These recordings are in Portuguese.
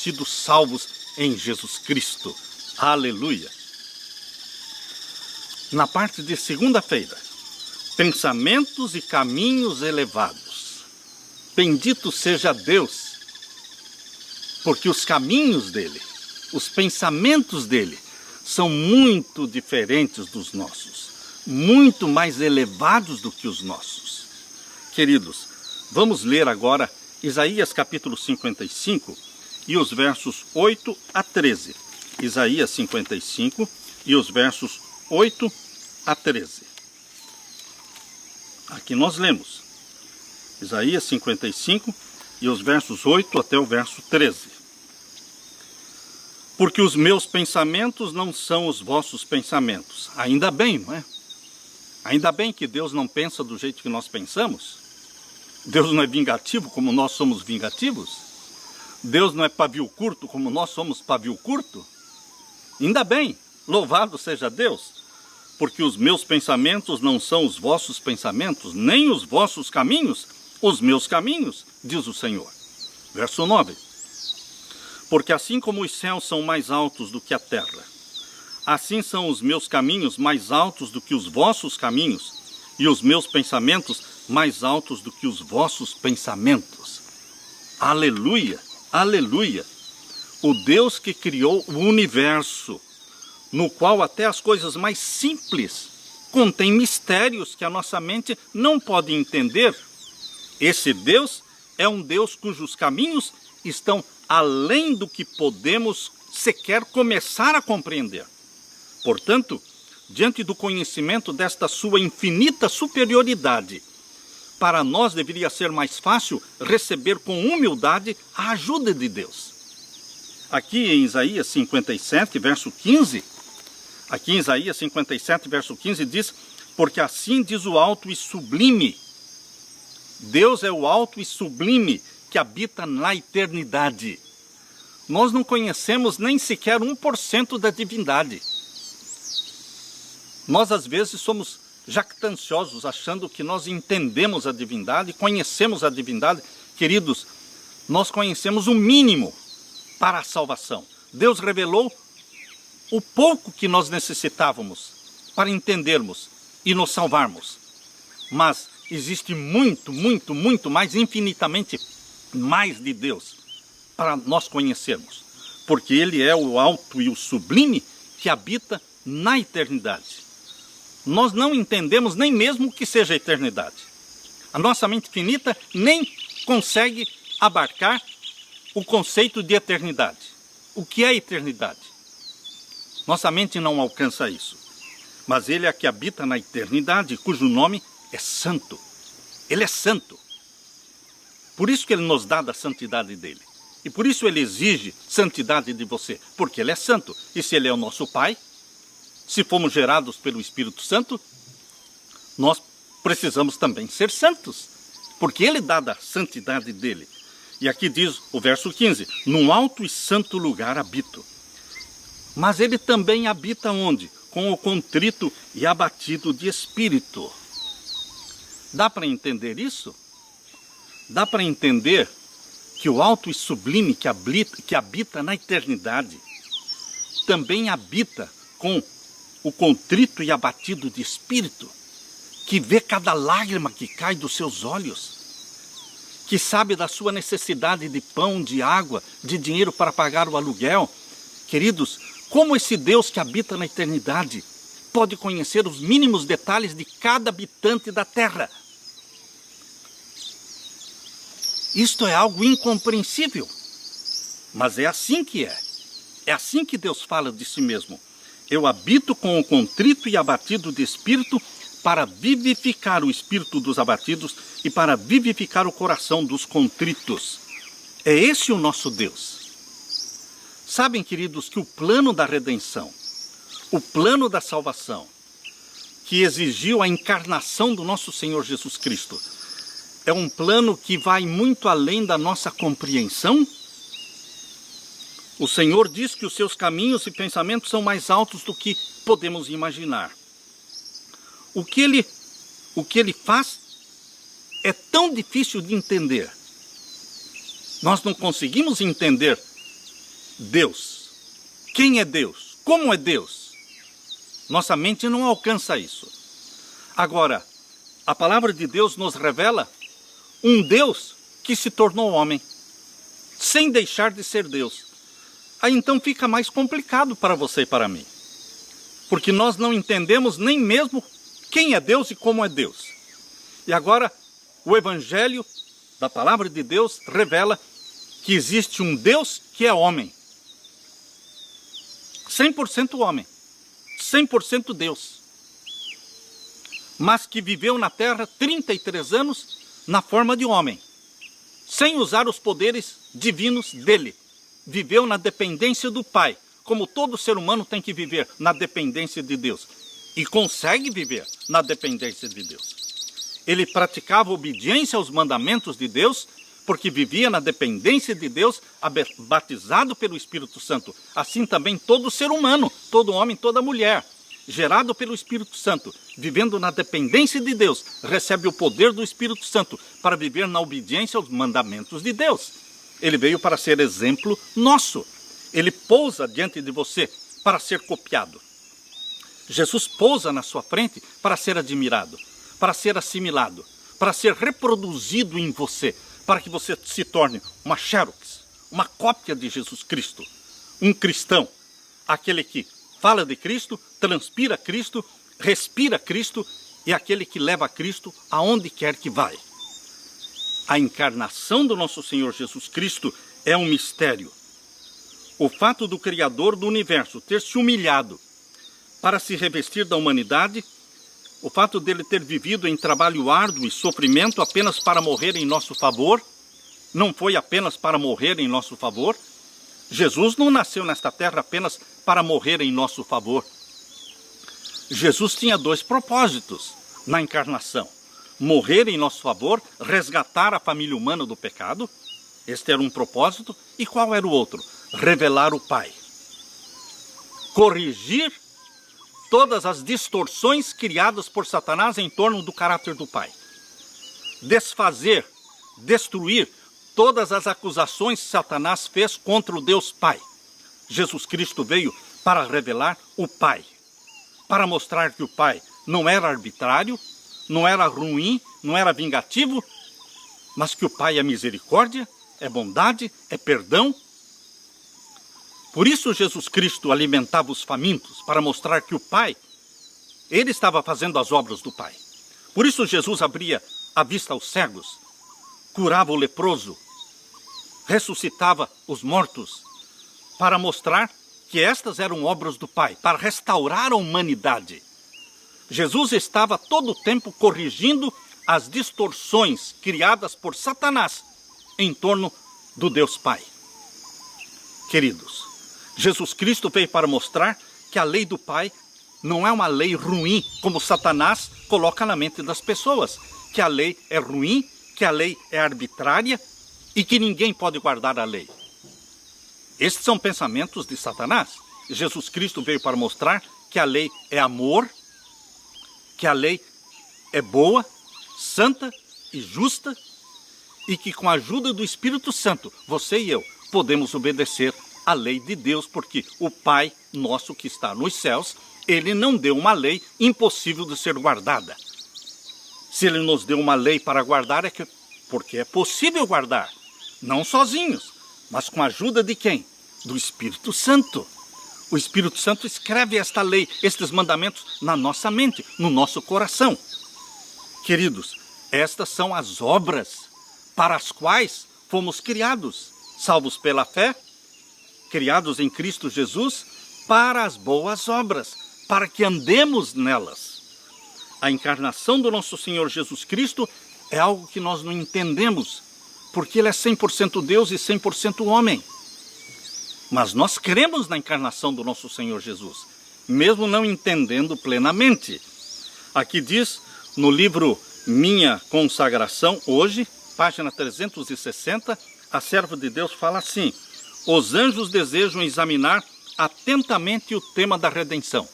sido salvos em Jesus Cristo. Aleluia! Na parte de segunda-feira, pensamentos e caminhos elevados. Bendito seja Deus, porque os caminhos dele, os pensamentos dele, são muito diferentes dos nossos, muito mais elevados do que os nossos. Queridos, vamos ler agora Isaías capítulo 55 e os versos 8 a 13. Isaías 55 e os versos 8 a 13. Aqui nós lemos Isaías 55 e os versos 8 até o verso 13. Porque os meus pensamentos não são os vossos pensamentos. Ainda bem, não é? Ainda bem que Deus não pensa do jeito que nós pensamos. Deus não é vingativo como nós somos vingativos. Deus não é pavio curto como nós somos pavio curto. Ainda bem, louvado seja Deus. Porque os meus pensamentos não são os vossos pensamentos, nem os vossos caminhos, os meus caminhos, diz o Senhor. Verso 9. Porque assim como os céus são mais altos do que a terra, assim são os meus caminhos mais altos do que os vossos caminhos, e os meus pensamentos mais altos do que os vossos pensamentos. Aleluia, aleluia! O Deus que criou o universo, no qual até as coisas mais simples contêm mistérios que a nossa mente não pode entender. Esse Deus é um Deus cujos caminhos estão além do que podemos sequer começar a compreender. Portanto, diante do conhecimento desta sua infinita superioridade, para nós deveria ser mais fácil receber com humildade a ajuda de Deus. Aqui em Isaías 57, verso 15, aqui em Isaías 57, verso 15 diz: porque assim diz o alto e sublime. Deus é o alto e sublime que habita na eternidade. Nós não conhecemos nem sequer 1% da divindade. Nós às vezes somos jactanciosos, achando que nós entendemos a divindade, conhecemos a divindade. Queridos, nós conhecemos o mínimo para a salvação. Deus revelou o pouco que nós necessitávamos para entendermos e nos salvarmos. Mas existe muito, muito, muito mais, infinitamente mais de Deus para nós conhecermos. Porque Ele é o alto e o sublime que habita na eternidade. Nós não entendemos nem mesmo o que seja a eternidade. A nossa mente finita nem consegue abarcar o conceito de eternidade. O que é eternidade? Nossa mente não alcança isso. Mas Ele é que habita na eternidade, cujo nome é santo. Ele é santo. Por isso que Ele nos dá da santidade dEle. E por isso Ele exige santidade de você. Porque Ele é santo. E se Ele é o nosso Pai, se fomos gerados pelo Espírito Santo, nós precisamos também ser santos. Porque Ele dá da santidade dEle. E aqui diz o verso 15: num alto e santo lugar habito. Mas Ele também habita onde? Com o contrito e abatido de espírito. Dá para entender isso? Dá para entender que o alto e sublime que habita na eternidade também habita com o contrito e abatido de espírito, que vê cada lágrima que cai dos seus olhos, que sabe da sua necessidade de pão, de água, de dinheiro para pagar o aluguel. Queridos, como esse Deus que habita na eternidade pode conhecer os mínimos detalhes de cada habitante da terra? Isto é algo incompreensível, mas é assim que é. É assim que Deus fala de si mesmo. Eu habito com o contrito e abatido de espírito para vivificar o espírito dos abatidos e para vivificar o coração dos contritos. É esse o nosso Deus. Sabem, queridos, que o plano da redenção, o plano da salvação, que exigiu a encarnação do nosso Senhor Jesus Cristo, é um plano que vai muito além da nossa compreensão? O Senhor diz que os seus caminhos e pensamentos são mais altos do que podemos imaginar. O que ele faz é tão difícil de entender. Nós não conseguimos entender Deus. Quem é Deus? Como é Deus? Nossa mente não alcança isso. Agora, a palavra de Deus nos revela um Deus que se tornou homem, sem deixar de ser Deus. Aí então fica mais complicado para você e para mim, porque nós não entendemos nem mesmo quem é Deus e como é Deus. E agora, o Evangelho da palavra de Deus revela que existe um Deus que é homem. 100% homem, 100% Deus. Mas que viveu na terra 33 anos na forma de homem, sem usar os poderes divinos dele. Viveu na dependência do Pai, como todo ser humano tem que viver na dependência de Deus. E consegue viver na dependência de Deus. Ele praticava obediência aos mandamentos de Deus, porque vivia na dependência de Deus, batizado pelo Espírito Santo. Assim também todo ser humano, todo homem, toda mulher, gerado pelo Espírito Santo, vivendo na dependência de Deus, recebe o poder do Espírito Santo para viver na obediência aos mandamentos de Deus. Ele veio para ser exemplo nosso. Ele pousa diante de você para ser copiado. Jesus pousa na sua frente para ser admirado, para ser assimilado, para ser reproduzido em você, para que você se torne uma xerox, uma cópia de Jesus Cristo, um cristão, aquele que fala de Cristo, transpira Cristo, respira Cristo e aquele que leva Cristo aonde quer que vai. A encarnação do nosso Senhor Jesus Cristo é um mistério. O fato do Criador do universo ter se humilhado para se revestir da humanidade, o fato dele ter vivido em trabalho árduo e sofrimento apenas para morrer em nosso favor, não foi apenas para morrer em nosso favor. Jesus não nasceu nesta terra apenas para morrer em nosso favor. Jesus tinha dois propósitos na encarnação: morrer em nosso favor, resgatar a família humana do pecado. Este era um propósito. E qual era o outro? Revelar o Pai. Corrigir todas as distorções criadas por Satanás em torno do caráter do Pai. Desfazer, destruir todas as acusações que Satanás fez contra o Deus Pai. Jesus Cristo veio para revelar o Pai, para mostrar que o Pai não era arbitrário, não era ruim, não era vingativo, mas que o Pai é misericórdia, é bondade, é perdão. Por isso Jesus Cristo alimentava os famintos, para mostrar que o Pai, ele estava fazendo as obras do Pai. Por isso Jesus abria a vista aos cegos, curava o leproso, ressuscitava os mortos, para mostrar que estas eram obras do Pai, para restaurar a humanidade. Jesus estava todo o tempo corrigindo as distorções criadas por Satanás em torno do Deus Pai. Queridos, Jesus Cristo veio para mostrar que a lei do Pai não é uma lei ruim, como Satanás coloca na mente das pessoas, que a lei é ruim, que a lei é arbitrária e que ninguém pode guardar a lei. Estes são pensamentos de Satanás. Jesus Cristo veio para mostrar que a lei é amor, que a lei é boa, santa e justa, e que com a ajuda do Espírito Santo, você e eu podemos obedecer a lei de Deus, porque o Pai nosso que está nos céus, ele não deu uma lei impossível de ser guardada. Se ele nos deu uma lei para guardar, porque é possível guardar, não sozinhos, mas com a ajuda de quem? Do Espírito Santo. O Espírito Santo escreve esta lei, estes mandamentos na nossa mente, no nosso coração. Queridos, estas são as obras para as quais fomos criados, salvos pela fé, criados em Cristo Jesus, para as boas obras, para que andemos nelas. A encarnação do nosso Senhor Jesus Cristo é algo que nós não entendemos, porque Ele é 100% Deus e 100% homem. Mas nós cremos na encarnação do nosso Senhor Jesus, mesmo não entendendo plenamente. Aqui diz, no livro Minha Consagração, hoje, página 360, a serva de Deus fala assim: os anjos desejam examinar atentamente o tema da redenção.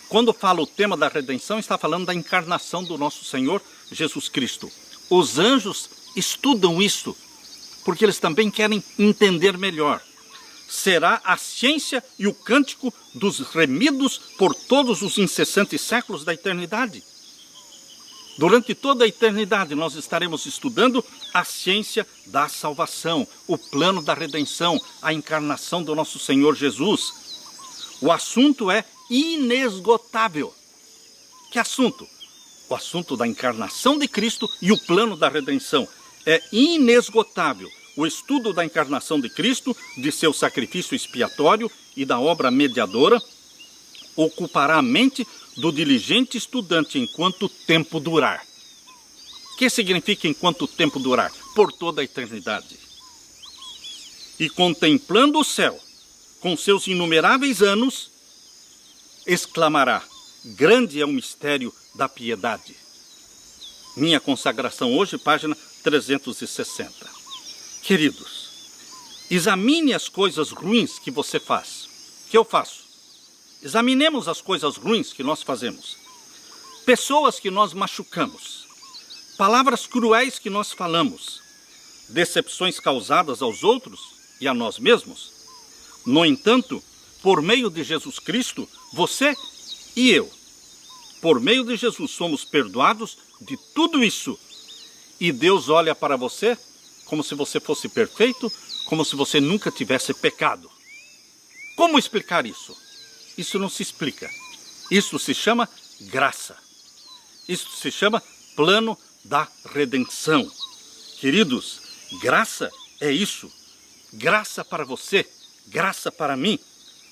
Quando fala o tema da redenção, está falando da encarnação do nosso Senhor Jesus Cristo. Os anjos estudam isso, porque eles também querem entender melhor. será a ciência e o cântico dos remidos por todos os incessantes séculos da eternidade. Durante toda a eternidade nós estaremos estudando a ciência da salvação, o plano da redenção, a encarnação do nosso Senhor Jesus. O assunto é inesgotável. Que assunto? O assunto da encarnação de Cristo e o plano da redenção. É inesgotável. O estudo da encarnação de Cristo, de seu sacrifício expiatório e da obra mediadora, ocupará a mente do diligente estudante enquanto o tempo durar. O que significa enquanto o tempo durar? Por toda a eternidade. E contemplando o céu, com seus inumeráveis anos, exclamará: grande é o mistério da piedade. Minha consagração hoje, página 360. Queridos, examine as coisas ruins que você faz, que eu faço. Examinemos as coisas ruins que nós fazemos. Pessoas que nós machucamos. Palavras cruéis que nós falamos. Decepções causadas aos outros e a nós mesmos. No entanto, por meio de Jesus Cristo, você e eu, por meio de Jesus, somos perdoados de tudo isso. E Deus olha para você como se você fosse perfeito, como se você nunca tivesse pecado. Como explicar isso? Isso não se explica. Isso se chama graça. Isso se chama plano da redenção. Queridos, graça é isso. Graça para você, graça para mim,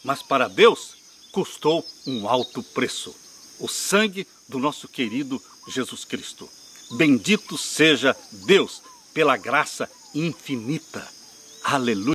mas para Deus custou um alto preço. O sangue do nosso querido Jesus Cristo. Bendito seja Deus pela graça infinita. Aleluia.